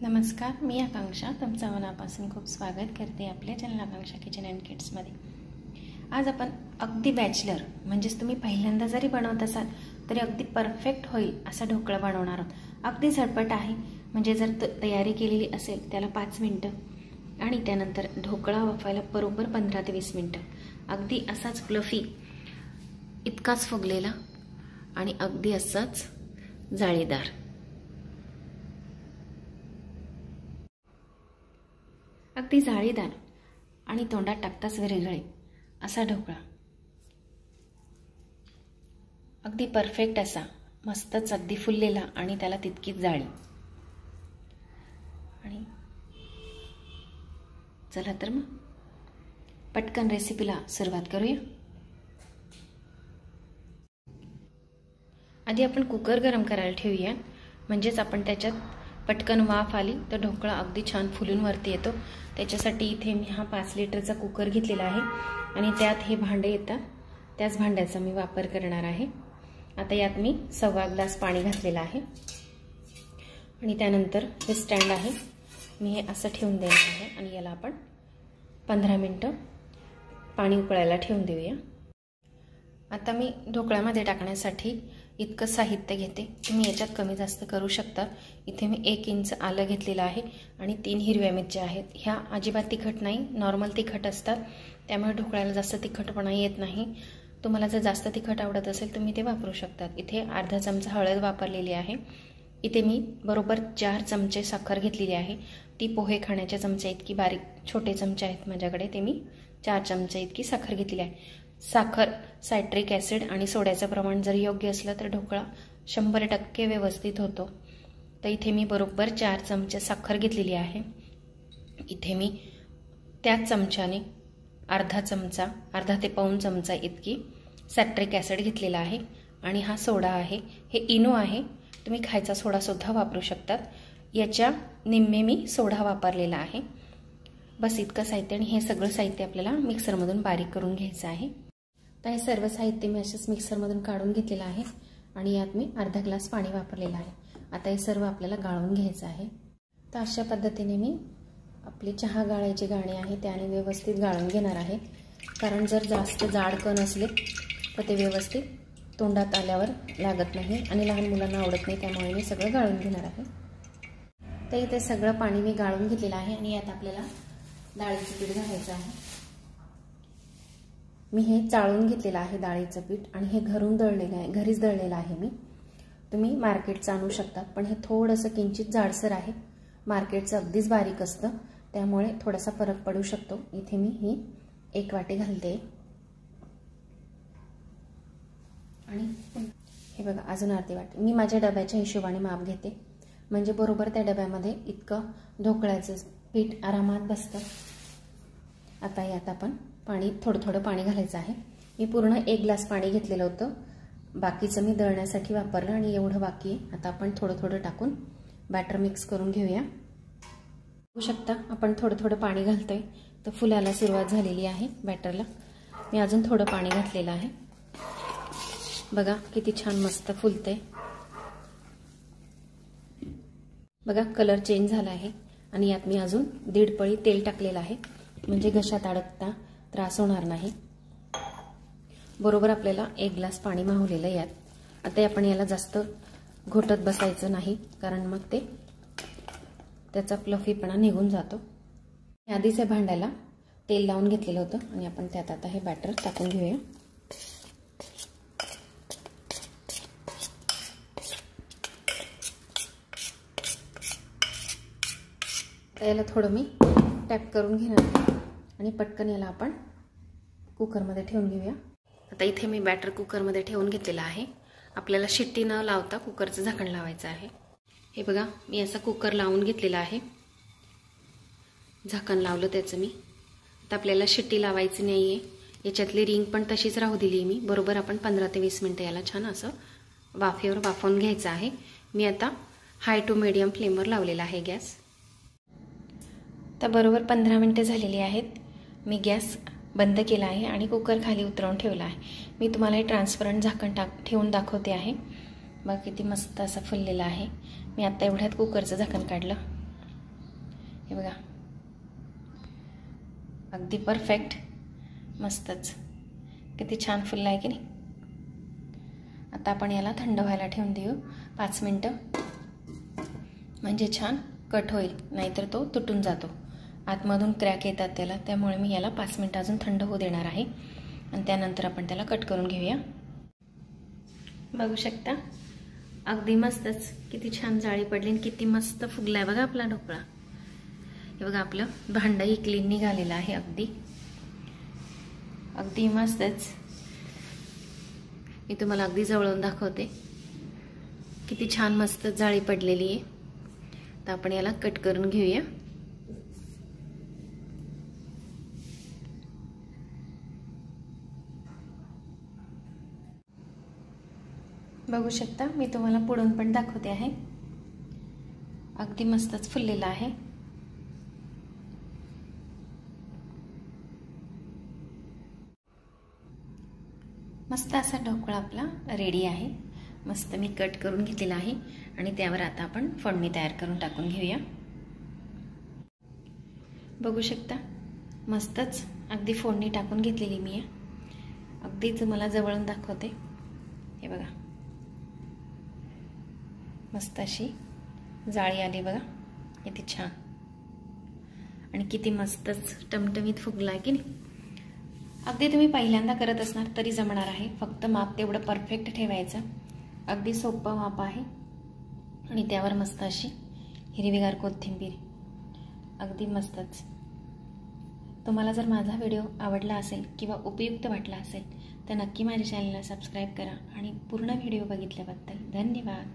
नमस्कार, मी आकांक्षा. तुमचं मनापासून खूप स्वागत करते आपल्या चॅनल आकांक्षा किचन अँड किड्समध्ये. आज आपण अगदी बॅचलर म्हणजेच तुम्ही पहिल्यांदा जरी बनवत असाल तरी अगदी परफेक्ट होईल असा ढोकळा बनवणार आहोत. अगदी झटपट आहे, म्हणजे जर तयारी केलेली असेल त्याला 5 मिनिटं आणि त्यानंतर ढोकळा वाफायला बरोबर 15 ते 20 मिनिटं. अगदी असाच फ्लफी, इतकाच फुगलेला आणि अगदी असाच जाळीदार. अगदी जाळीदार आणि तोंडात टाकताच विरघळे असा ढोकळा. अगदी परफेक्ट असा, मस्तच अगदी फुललेला आणि त्याला तितकीच जाळी. आणि चला तर मग पटकन रेसिपीला सुरुवात करूया. आधी आपण कुकर गरम करायला ठेवूया, म्हणजेच आपण त्याच्यात पटकन वाफ आली तर ढोकळा अगदी छान फुलून वरती येतो. त्याच्यासाठी इथे मी हा 5 लिटरचा कुकर घेतलेला आहे आणि त्यात हे भांडे येतात, त्याच भांड्याचा मी वापर करणार आहे. आता यात मी 1.25 ग्लास पाणी घातलेलं आहे आणि त्यानंतर हे स्टँड आहे, मी हे असं ठेवून देणार आहे आणि याला आपण 15 मिनिटं पाणी उकळायला ठेवून देऊया. आता मी ढोकळ्यामध्ये टाकण्यासाठी इतकं साहित्य घेते, तुम्ही याच्यात कमी जास्त करू शकता. इथे मी 1 इंच आलं घेतलेलं आहे आणि 3 हिरव्या मिरच्या आहेत. ह्या अजिबात तिखट नाही, नॉर्मल तिखट असतात, त्यामुळे ढोकळ्याला जास्त तिखटपणा येत नाही. तुम्हाला जर जास्त तिखट आवडत असेल तुम्ही ते वापरू शकतात. इथे अर्धा चमचा हळद वापरलेली आहे. इथे मी बरोबर 4 चमचे साखर घेतलेली आहे. ती पोहे खाण्याच्या चमचा इतकी बारीक छोटे चमचे आहेत माझ्याकडे, ते मी 4 चमचे इतकी साखर घेतलेली आहे. साखर, सायट्रिक ॲसिड आणि सोड्याचं प्रमाण जर योग्य असलं तर ढोकळा 100% व्यवस्थित होतो. तर इथे मी बरोबर 4 चमचे साखर घेतलेली आहे. इथे मी त्याच चमच्याने अर्धा ते पाऊण चमचा इतकी सायट्रिक ॲसिड घेतलेला आहे आणि हा सोडा आहे, हे इनो आहे, तुम्ही खायचा सोडासुद्धा वापरू शकतात. याच्या निम्मे मी सोडा वापरलेला आहे. बस इतकं साहित्य आणि हे सगळं साहित्य आपल्याला मिक्सरमधून बारीक करून घ्यायचं आहे. तर हे सर्व साहित्य मी असेच मिक्सरमधून काढून घेतलेलं आहे आणि यात मी अर्धा ग्लास पाणी वापरलेलं आहे. आता हे सर्व आपल्याला गाळून घ्यायचं आहे. तर अशा पद्धतीने मी आपली चहा गाळायची गाणी आहे त्याने व्यवस्थित गाळून घेणार आहे, कारण जर जास्त जाड कण असले तर ते व्यवस्थित तोंडात आल्यावर लागत नाही आणि लहान मुलांना आवडत नाही, त्यामुळे मी सगळं गाळून घेणार आहे. तर इथे सगळं पाणी मी गाळून घेतलेलं आहे आणि यात आपल्याला डाळीचं पीठ घालायचं आहे. मी हे चाळून घेतलेलं आहे डाळीचं पीठ आणि हे घरून दळलेलं आहे, घरीच दळलेलं आहे मी. तुम्ही मार्केटचं आणू शकतात, पण हे थोडंसं किंचित जाडसर आहे. मार्केटचं अगदीच बारीक असतं, त्यामुळे थोडासा फरक पडू शकतो. इथे मी ही 1 वाटी घालते आणि हे बघा अजून अर्धी वाटी. मी माझ्या डब्याच्या हिशोबाने माप घेते, म्हणजे बरोबर त्या डब्यामध्ये इतकं ढोकळ्याचं पीठ आरामात बसतं. आता यात आपण पाणी थोडं पाणी घालायचं आहे. मी पूर्ण 1 ग्लास पाणी घेतलेलं होतं, बाकीचं मी दळण्यासाठी वापरलं आणि एवढं बाकी आहे. आता आपण थोडं टाकून बॅटर मिक्स करून घेऊया. बघू शकता आपण थोडं पाणी घालतोय तर फुलाला सुरुवात झालेली आहे बॅटरला. मी अजून थोडं पाणी घातलेलं आहे. बघा किती छान मस्त फुलतंय. बघा कलर चेंज झाला आहे आणि यात मी अजून 1.5 पळी तेल टाकलेलं आहे, म्हणजे घशात अडकता त्रास होणार नाही. बरोबर आपल्याला 1 ग्लास पाणी मावलेलं यात. आता आपण याला जास्त घोटत बसायचं नाही, कारण मग त्याचा फ्लफीपणा निघून जातो. आधीच या भांड्याला तेल लावून घेतलेलं होतं आणि आपण त्यात आता हे बॅटर टाकून घेऊया. याला थोडं मी टॅप करून घेणार आणि पटकन याला आपण कुकरमध्ये ठेवून घेऊया. आता इथे मी बॅटर कुकरमध्ये ठेवून घेतलेलं आहे. आपल्याला शिट्टी न लावता कुकरचं झाकण लावायचं आहे. हे बघा मी असा कुकर लावून घेतलेला आहे, झाकण लावलं त्याचं मी. आता आपल्याला शिट्टी लावायची नाही आहे, याच्यातली रिंग पण तशीच राहू दिली मी. बरोबर आपण 15 ते 20 मिनटं याला छान असं वाफेवर वाफवून घ्यायचं आहे. मी आता हाय टू मीडियम फ्लेमवर लावलेला आहे गॅस. तर बरोबर 15 मिनटं झालेली आहेत. मी गॅस बंद केला आहे आणि कुकर खाली उतरवून ठेवला आहे. मी तुम्हाला हे ट्रान्सपरंट झाकण ठेवून दाखवते आहे. बघा किती मस्त असा फुललेला आहे. मी आता एवढ्यात कुकरचं झाकण काढलं. हे बघा, अगदी परफेक्ट, मस्तच, किती छान फुलला आहे की नाही. आता आपण याला थंड व्हायला ठेवून देऊ 5 मिनटं, म्हणजे छान कट होईल, नाहीतर तो तुटून जातो, आतमधून क्रॅक येतात त्याला. त्यामुळे मी याला 5 मिनटं अजून थंड होऊ देणार आहे आणि त्यानंतर आपण त्याला कट करून घेऊया. बघू शकता, अगदी मस्तच, किती छान जाळी पडली आणि किती मस्त फुगला आहे बघा आपला ढोकळा. हे बघा, आपलं भांडंही क्लीन निघालेलं आहे, अगदी अगदी मस्तच. मी तुम्हाला अगदी जवळून दाखवते, किती छान मस्त जाळी पडलेली आहे. तर आपण याला कट करून घेऊया. बघू शकता, मी तुम्हाला पुढून पण दाखवते आहे, अगदी मस्तच फुललेला आहे. मस्त असा ढोकळा आपला रेडी आहे. मस्त मी कट करून घेतलेला आहे आणि त्यावर आता आपण फोडणी तयार करून टाकून घेऊया. बघू शकता, मस्तच अगदी फोडणी टाकून घेतलेली मी आहे. अगदी तुम्हाला जवळून दाखवते. हे बघा, मस्त अशी जाळी आली बघा, किती छान आणि किती मस्तच टमटमीत फुगला आहे की नाही. अगदी तुम्ही पहिल्यांदा करत असणार तरी जमणार आहे, फक्त माप तेवढं परफेक्ट ठेवायचं. अगदी सोपं माप आहे आणि त्यावर मस्त अशी हिरवीगार कोथिंबीर, अगदी मस्तच. तुम्हाला जर माझा व्हिडिओ आवडला असेल किंवा उपयुक्त वाटला असेल तर नक्की माझ्या चॅनलला सबस्क्राईब करा आणि पूर्ण व्हिडिओ बघितल्याबद्दल धन्यवाद.